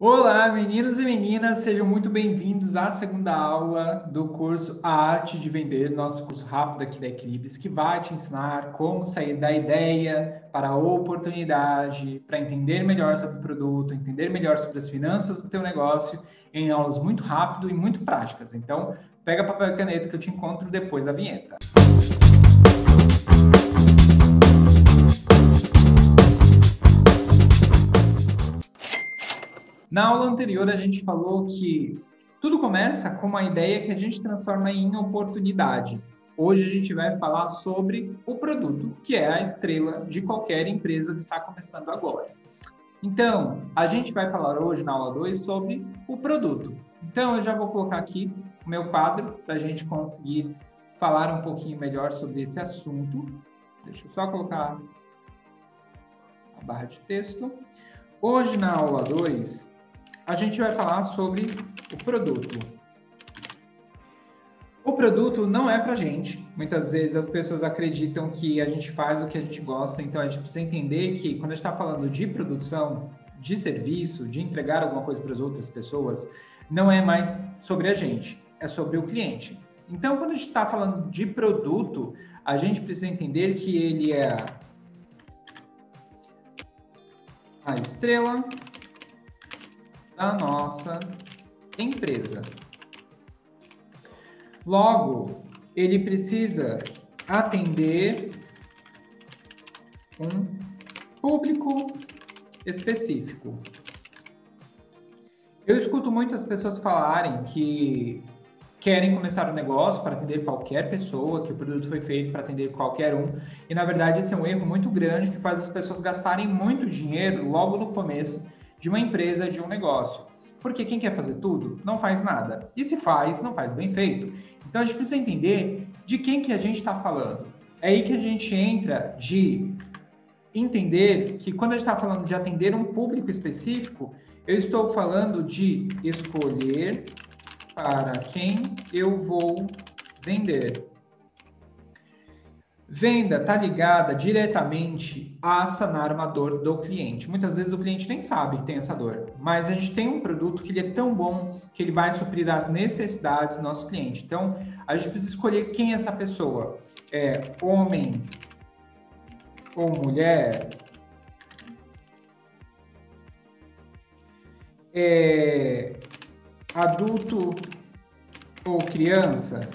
Olá, meninos e meninas, sejam muito bem-vindos à segunda aula do curso A Arte de Vender, nosso curso rápido aqui da Eclipse, que vai te ensinar como sair da ideia para a oportunidade, para entender melhor sobre o produto, entender melhor sobre as finanças do teu negócio, em aulas muito rápido e muito práticas. Então, pega papel e caneta que eu te encontro depois da vinheta. Na aula anterior, a gente falou que tudo começa com uma ideia que a gente transforma em oportunidade. Hoje a gente vai falar sobre o produto, que é a estrela de qualquer empresa que está começando agora. Então, a gente vai falar hoje na aula 2 sobre o produto. Então, eu já vou colocar aqui o meu quadro para a gente conseguir falar um pouquinho melhor sobre esse assunto. Deixa eu só colocar a barra de texto. Hoje, na aula 2, a gente vai falar sobre o produto. O produto não é para a gente. Muitas vezes as pessoas acreditam que a gente faz o que a gente gosta, então a gente precisa entender que quando a gente está falando de produção, de serviço, de entregar alguma coisa para as outras pessoas, não é mais sobre a gente, é sobre o cliente. Então, quando a gente está falando de produto, a gente precisa entender que ele é a estrela da nossa empresa. Logo, ele precisa atender um público específico. Eu escuto muitas pessoas falarem que querem começar um negócio para atender qualquer pessoa, que o produto foi feito para atender qualquer um, e na verdade esse é um erro muito grande que faz as pessoas gastarem muito dinheiro logo no começo de uma empresa, de um negócio. Porque quem quer fazer tudo, não faz nada. E se faz, não faz bem feito. Então a gente precisa entender de quem que a gente está falando. É aí que a gente entra de entender que quando a gente está falando de atender um público específico, eu estou falando de escolher para quem eu vou vender. Venda está ligada diretamente a sanar uma dor do cliente. Muitas vezes o cliente nem sabe que tem essa dor, mas a gente tem um produto que ele é tão bom que ele vai suprir as necessidades do nosso cliente. Então, a gente precisa escolher quem é essa pessoa. É homem ou mulher? É adulto ou criança?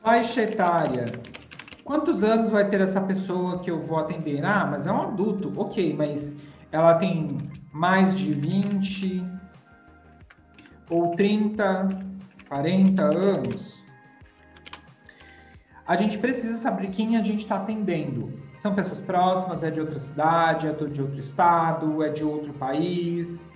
Faixa etária. Quantos anos vai ter essa pessoa que eu vou atender? Ah, mas é um adulto. Ok, mas ela tem mais de 20 ou 30, 40 anos? A gente precisa saber quem a gente está atendendo. São pessoas próximas, é de outra cidade, é de outro estado, é de outro país?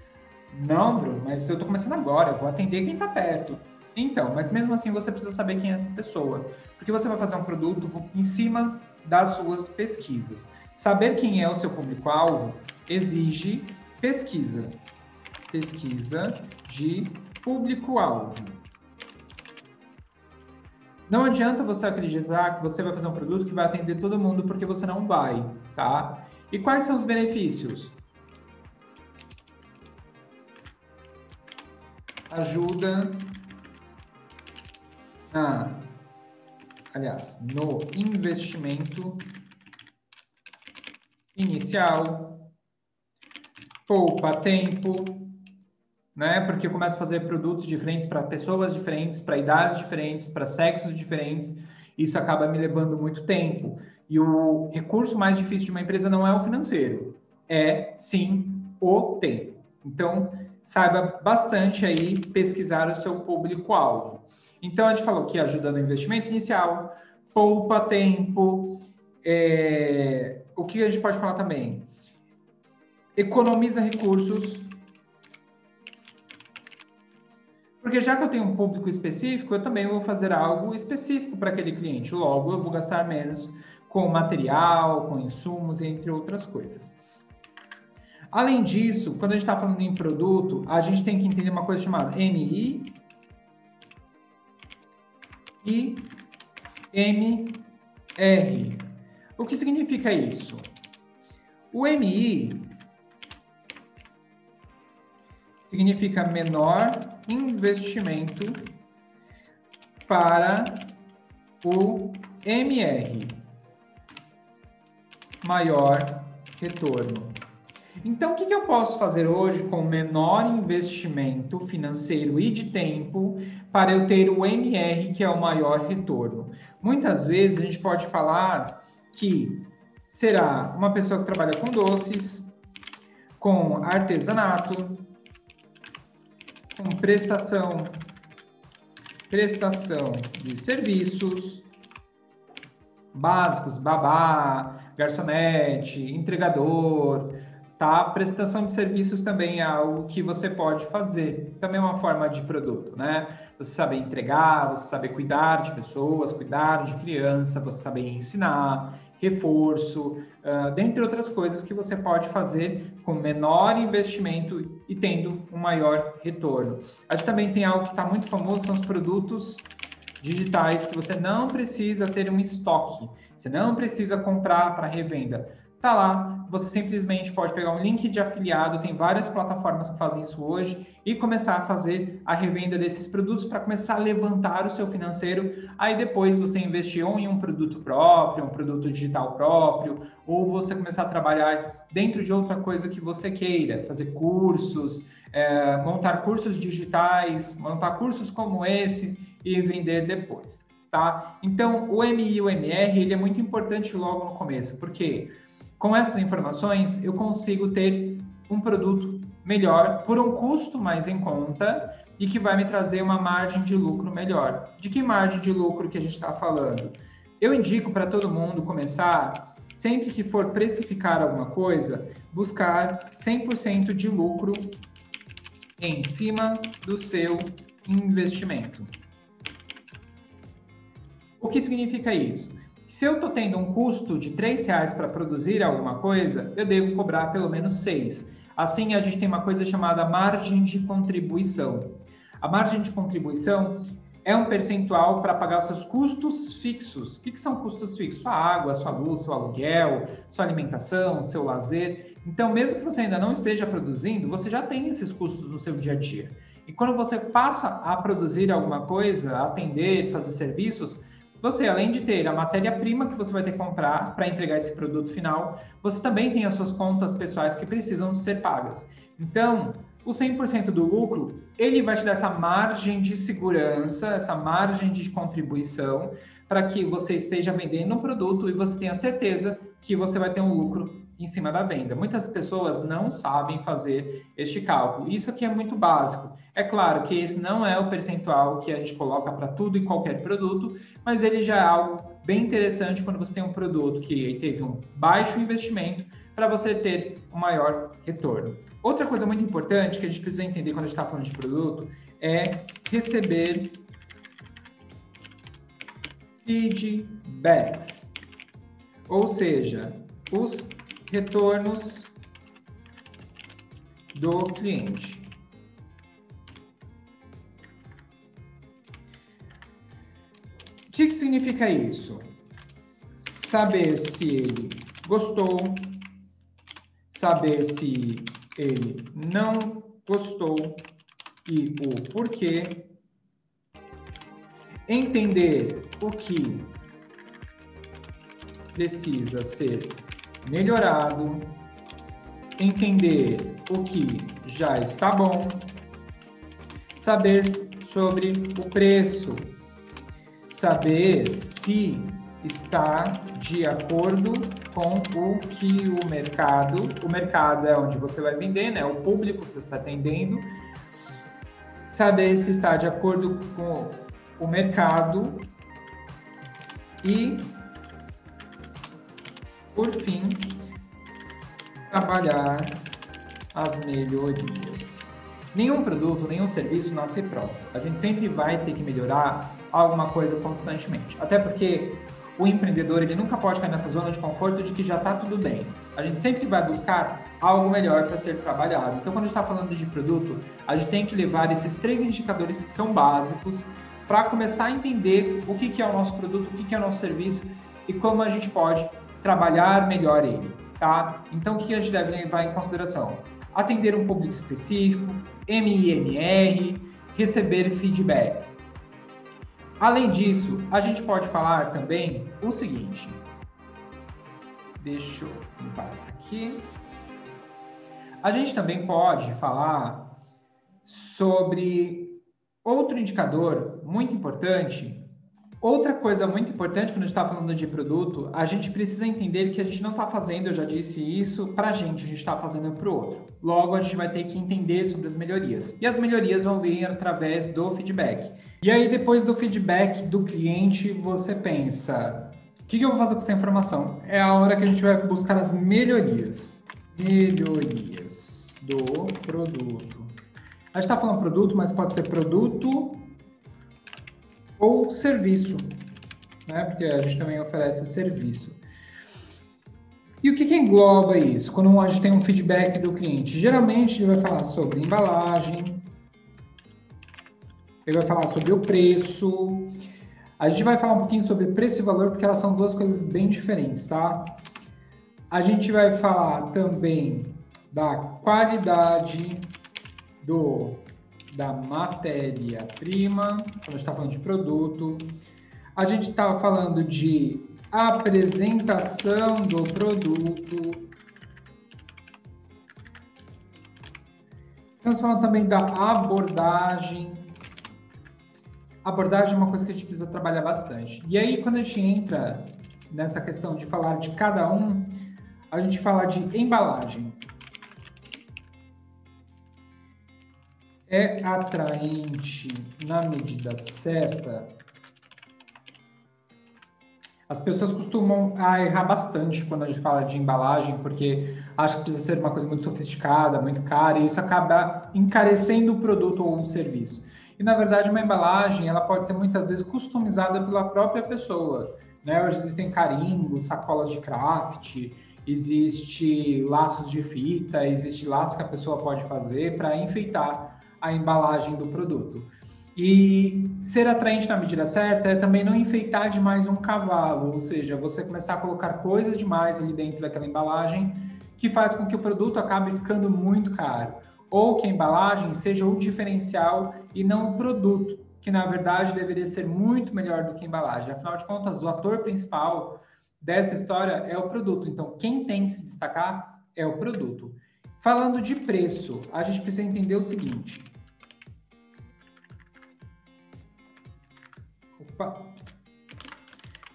Não, Bruno, mas eu estou começando agora, eu vou atender quem está perto. Então, mas mesmo assim você precisa saber quem é essa pessoa, porque você vai fazer um produto em cima das suas pesquisas. Saber quem é o seu público-alvo exige pesquisa. Pesquisa de público-alvo. Não adianta você acreditar que você vai fazer um produto que vai atender todo mundo, porque você não vai, tá? E quais são os benefícios? Ajuda no investimento inicial, poupa tempo, né? Porque eu começo a fazer produtos diferentes para pessoas diferentes, para idades diferentes, para sexos diferentes. Isso acaba me levando muito tempo. E o recurso mais difícil de uma empresa não é o financeiro, é sim o tempo. Então, saiba bastante aí pesquisar o seu público-alvo. Então, a gente falou que ajuda no investimento inicial, poupa tempo, o que a gente pode falar também? Economiza recursos, porque já que eu tenho um público específico, eu também vou fazer algo específico para aquele cliente. Logo, eu vou gastar menos com material, com insumos, entre outras coisas. Além disso, quando a gente está falando em produto, a gente tem que entender uma coisa chamada MI e MR. O que significa isso? O MI significa menor investimento para o MR, maior retorno. Então, o que eu posso fazer hoje com menor investimento financeiro e de tempo para eu ter o MR, que é o maior retorno? Muitas vezes a gente pode falar que será uma pessoa que trabalha com doces, com artesanato, com prestação de serviços básicos, babá, garçonete, entregador, tá? Prestação de serviços também é algo que você pode fazer, também é uma forma de produto, né? Você saber entregar, você saber cuidar de pessoas, cuidar de criança, você saber ensinar, reforço, dentre outras coisas que você pode fazer com menor investimento e tendo um maior retorno. A gente também tem algo que está muito famoso, são os produtos digitais, que você não precisa ter um estoque, você não precisa comprar para revenda. Tá lá, você simplesmente pode pegar um link de afiliado, tem várias plataformas que fazem isso hoje, e começar a fazer a revenda desses produtos para começar a levantar o seu financeiro. Aí depois você investir ou em um produto próprio, um produto digital próprio, ou você começar a trabalhar dentro de outra coisa que você queira, fazer cursos, montar cursos digitais, montar cursos como esse e vender depois, tá? Então, o MI e o MR, ele é muito importante logo no começo, porque com essas informações, eu consigo ter um produto melhor por um custo mais em conta e que vai me trazer uma margem de lucro melhor. De que margem de lucro que a gente está falando? Eu indico para todo mundo começar, sempre que for precificar alguma coisa, buscar 100% de lucro em cima do seu investimento. O que significa isso? Se eu estou tendo um custo de R$3 para produzir alguma coisa, eu devo cobrar pelo menos 6. Assim, a gente tem uma coisa chamada margem de contribuição. A margem de contribuição é um percentual para pagar os seus custos fixos. O que são custos fixos? Sua água, sua luz, seu aluguel, sua alimentação, seu lazer. Então, mesmo que você ainda não esteja produzindo, você já tem esses custos no seu dia a dia. E quando você passa a produzir alguma coisa, a atender, fazer serviços, você, além de ter a matéria-prima que você vai ter que comprar para entregar esse produto final, você também tem as suas contas pessoais que precisam ser pagas. Então, o 100% do lucro, ele vai te dar essa margem de segurança, essa margem de contribuição, para que você esteja vendendo um produto e você tenha certeza que você vai ter um lucro em cima da venda. Muitas pessoas não sabem fazer este cálculo. Isso aqui é muito básico. É claro que esse não é o percentual que a gente coloca para tudo e qualquer produto, mas ele já é algo bem interessante quando você tem um produto que teve um baixo investimento para você ter um maior retorno. Outra coisa muito importante que a gente precisa entender quando a gente está falando de produto é receber feedbacks, ou seja, os retornos do cliente. O que significa isso? Saber se ele gostou, saber se ele não gostou e o porquê, entender o que precisa ser melhorado, entender o que já está bom, saber sobre o preço, saber se está de acordo com o que o mercado é onde você vai vender, né? O público que você está atendendo, saber se está de acordo com o mercado e, por fim, trabalhar as melhorias. Nenhum produto, nenhum serviço nasce pronto. A gente sempre vai ter que melhorar alguma coisa constantemente. Até porque o empreendedor, ele nunca pode cair nessa zona de conforto de que já está tudo bem. A gente sempre vai buscar algo melhor para ser trabalhado. Então, quando a gente está falando de produto, a gente tem que levar esses 3 indicadores que são básicos para começar a entender o que é o nosso produto, o que é o nosso serviço e como a gente pode trabalhar melhor ele. tá? Então, o que a gente deve levar em consideração? Atender um público específico, MIMR, receber feedbacks. Além disso, a gente pode falar também o seguinte. Deixa eu limpar aqui. A gente também pode falar sobre outro indicador muito importante. Outra coisa muito importante quando a gente está falando de produto, a gente precisa entender que a gente não está fazendo, eu já disse isso, para a gente está fazendo para o outro. Logo, a gente vai ter que entender sobre as melhorias. E as melhorias vão vir através do feedback. E aí, depois do feedback do cliente, você pensa, o que eu vou fazer com essa informação? É a hora que a gente vai buscar as melhorias. Melhorias do produto. A gente está falando produto, mas pode ser produto ou serviço, né? Porque a gente também oferece serviço. E o que engloba isso? Quando a gente tem um feedback do cliente, geralmente ele vai falar sobre embalagem, ele vai falar sobre o preço, a gente vai falar um pouquinho sobre preço e valor, porque elas são duas coisas bem diferentes, tá? A gente vai falar também da qualidade da matéria-prima, quando a gente está falando de produto. A gente está falando de apresentação do produto. Estamos falando também da abordagem. Abordagem é uma coisa que a gente precisa trabalhar bastante. E aí, quando a gente entra nessa questão de falar de cada um, a gente fala de embalagem. É atraente na medida certa? As pessoas costumam errar bastante quando a gente fala de embalagem, porque acha que precisa ser uma coisa muito sofisticada, muito cara, e isso acaba encarecendo o produto ou o serviço. E, na verdade, uma embalagem ela pode ser muitas vezes customizada pela própria pessoa, né? Hoje existem carimbos, sacolas de craft, existe laços de fita, existe laço que a pessoa pode fazer para enfeitar a embalagem do produto. E ser atraente na medida certa é também não enfeitar demais um cavalo, ou seja, você começar a colocar coisas demais ali dentro daquela embalagem que faz com que o produto acabe ficando muito caro, ou que a embalagem seja o diferencial e não o produto, que na verdade deveria ser muito melhor do que a embalagem. Afinal de contas, o ator principal dessa história é o produto, então quem tem que se destacar é o produto. Falando de preço, a gente precisa entender o seguinte.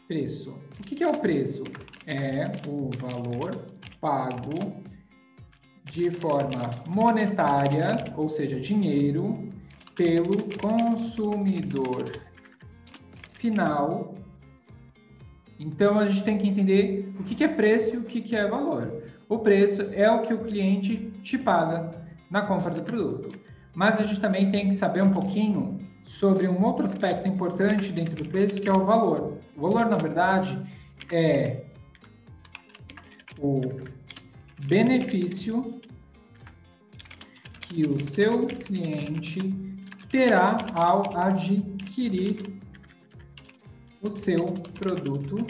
Preço. O que é o preço? É o valor pago de forma monetária, ou seja, dinheiro, pelo consumidor final. Então, a gente tem que entender o que é preço e o que é valor. O preço é o que o cliente te paga na compra do produto. Mas a gente também tem que saber um pouquinho sobre um outro aspecto importante dentro do preço, que é o valor. O valor, na verdade, é o benefício que o seu cliente terá ao adquirir o seu produto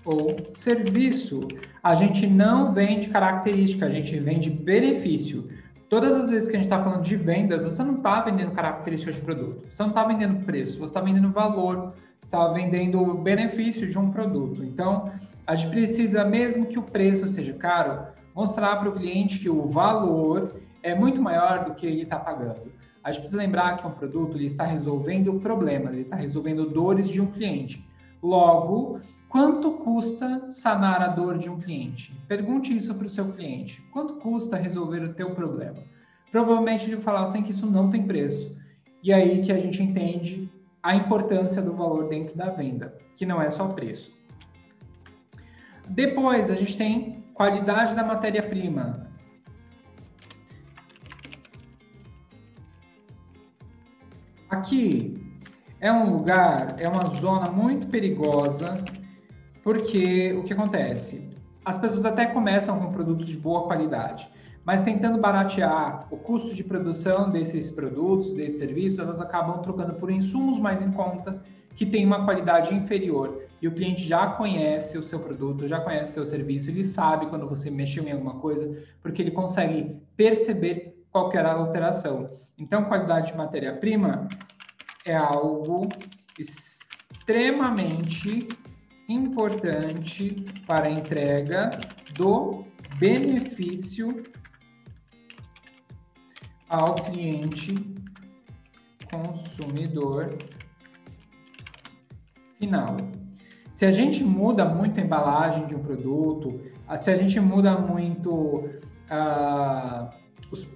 ou serviço. A gente não vende característica, a gente vende benefício. Todas as vezes que a gente está falando de vendas, você não está vendendo características de produto, você não está vendendo preço, você está vendendo valor, você está vendendo o benefício de um produto. Então, a gente precisa, mesmo que o preço seja caro, mostrar para o cliente que o valor é muito maior do que ele está pagando. A gente precisa lembrar que um produto ele está resolvendo problemas, ele está resolvendo dores de um cliente. Logo, quanto custa sanar a dor de um cliente? Pergunte isso para o seu cliente. Quanto custa resolver o teu problema? Provavelmente ele vai falar assim que isso não tem preço. E aí que a gente entende a importância do valor dentro da venda, que não é só preço. Depois a gente tem qualidade da matéria-prima. Aqui é um lugar, é uma zona muito perigosa, porque o que acontece? As pessoas até começam com produtos de boa qualidade, mas tentando baratear o custo de produção desses produtos, desses serviços, elas acabam trocando por insumos mais em conta, que têm uma qualidade inferior. e o cliente já conhece o seu produto, já conhece o seu serviço, ele sabe quando você mexeu em alguma coisa, porque ele consegue perceber qualquer alteração. Então, qualidade de matéria-prima é algo extremamente importante para a entrega do benefício ao cliente consumidor final. Se a gente muda muito a embalagem de um produto, se a gente muda muito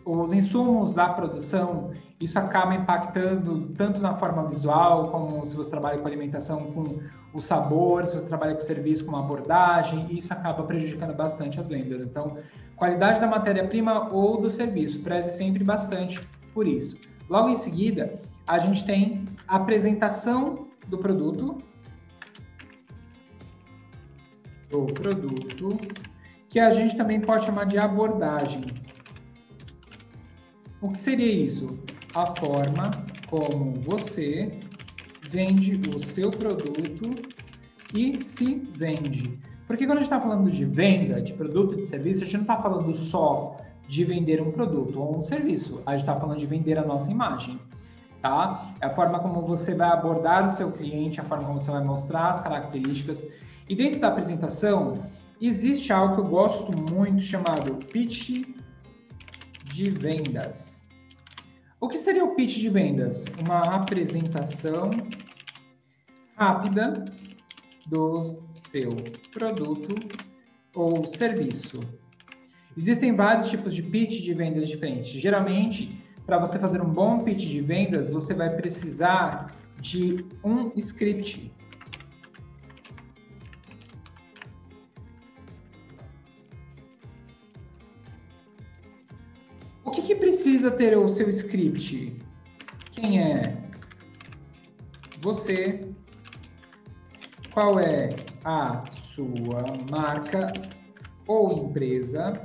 os insumos da produção, isso acaba impactando tanto na forma visual, como se você trabalha com alimentação, com o sabor, se você trabalha com serviço, com abordagem, isso acaba prejudicando bastante as vendas. Então, qualidade da matéria-prima ou do serviço, preze sempre bastante por isso. Logo em seguida, a gente tem a apresentação do produto, que a gente também pode chamar de abordagem. O que seria isso? A forma como você vende o seu produto e se vende. Porque quando a gente está falando de venda, de produto e de serviço, a gente não está falando só de vender um produto ou um serviço. A gente está falando de vender a nossa imagem, tá? É a forma como você vai abordar o seu cliente, a forma como você vai mostrar as características. E dentro da apresentação, existe algo que eu gosto muito chamado pitch de vendas. O que seria o pitch de vendas? Uma apresentação rápida do seu produto ou serviço. Existem vários tipos de pitch de vendas diferentes. Geralmente, para você fazer um bom pitch de vendas, você vai precisar de um script. O que precisa ter o seu script? Quem é você? Qual é a sua marca ou empresa?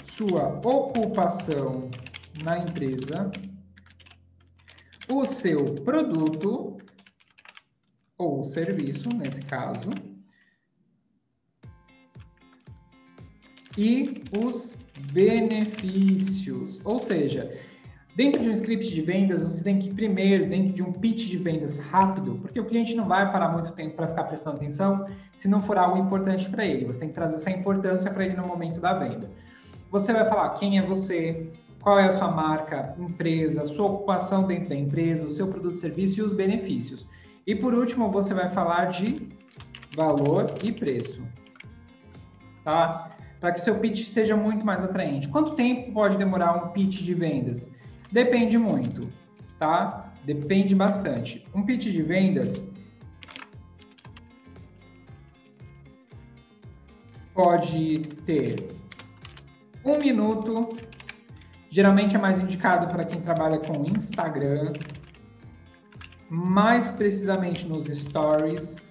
Sua ocupação na empresa? O seu produto ou serviço, nesse caso? E os benefícios. Ou seja, dentro de um script de vendas, você tem que primeiro, dentro de um pitch de vendas rápido, porque o cliente não vai parar muito tempo para ficar prestando atenção se não for algo importante para ele. Você tem que trazer essa importância para ele no momento da venda. Você vai falar quem é você, qual é a sua marca, empresa, sua ocupação dentro da empresa, o seu produto, serviço e os benefícios. E por último, você vai falar de valor e preço, tá? Para que seu pitch seja muito mais atraente. Quanto tempo pode demorar um pitch de vendas? Depende muito, tá? Depende bastante. Um pitch de vendas pode ter 1 minuto, geralmente é mais indicado para quem trabalha com Instagram, mais precisamente nos stories.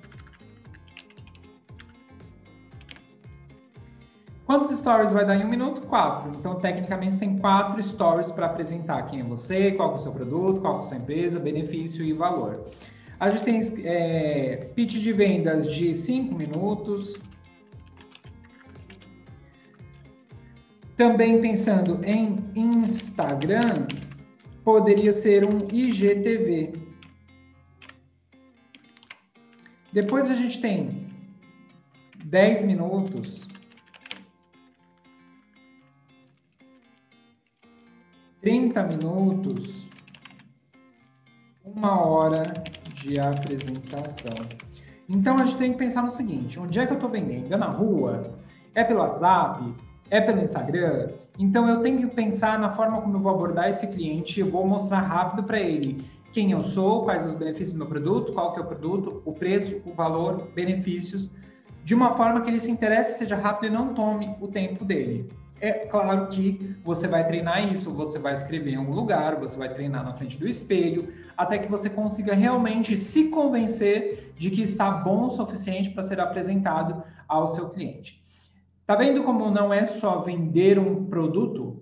Quantos stories vai dar em 1 minuto? 4. Então, tecnicamente, você tem 4 stories para apresentar quem é você, qual é o seu produto, qual é a sua empresa, benefício e valor. A gente tem pitch de vendas de 5 minutos. Também pensando em Instagram, poderia ser um IGTV. Depois a gente tem 10 minutos, 30 minutos, 1 hora de apresentação. Então, a gente tem que pensar no seguinte, onde é que eu estou vendendo? É na rua? É pelo WhatsApp? É pelo Instagram? Então, eu tenho que pensar na forma como eu vou abordar esse cliente, eu vou mostrar rápido para ele quem eu sou, quais os benefícios do meu produto, qual que é o produto, o preço, o valor, benefícios, de uma forma que ele se interesse, seja rápido e não tome o tempo dele. É claro que você vai treinar isso, você vai escrever em algum lugar, você vai treinar na frente do espelho, até que você consiga realmente se convencer de que está bom o suficiente para ser apresentado ao seu cliente. Tá vendo como não é só vender um produto,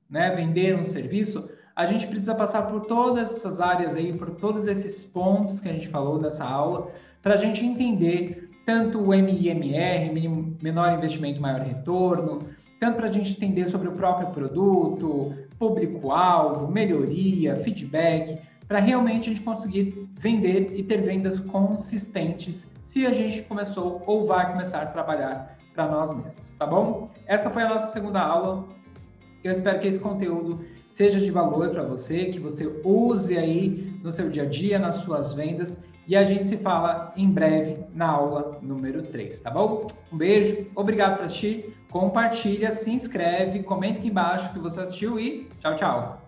né? Vender um serviço, a gente precisa passar por todas essas áreas aí, por todos esses pontos que a gente falou nessa aula, para a gente entender tanto o MIMR, menor investimento, maior retorno, tanto para a gente entender sobre o próprio produto, público-alvo, melhoria, feedback, para realmente a gente conseguir vender e ter vendas consistentes se a gente começou ou vai começar a trabalhar para nós mesmos, tá bom? Essa foi a nossa segunda aula. Eu espero que esse conteúdo seja de valor para você, que você use aí no seu dia a dia, nas suas vendas, e a gente se fala em breve na aula número 3, tá bom? Um beijo, obrigado por assistir, compartilha, se inscreve, comenta aqui embaixo que você assistiu e tchau, tchau!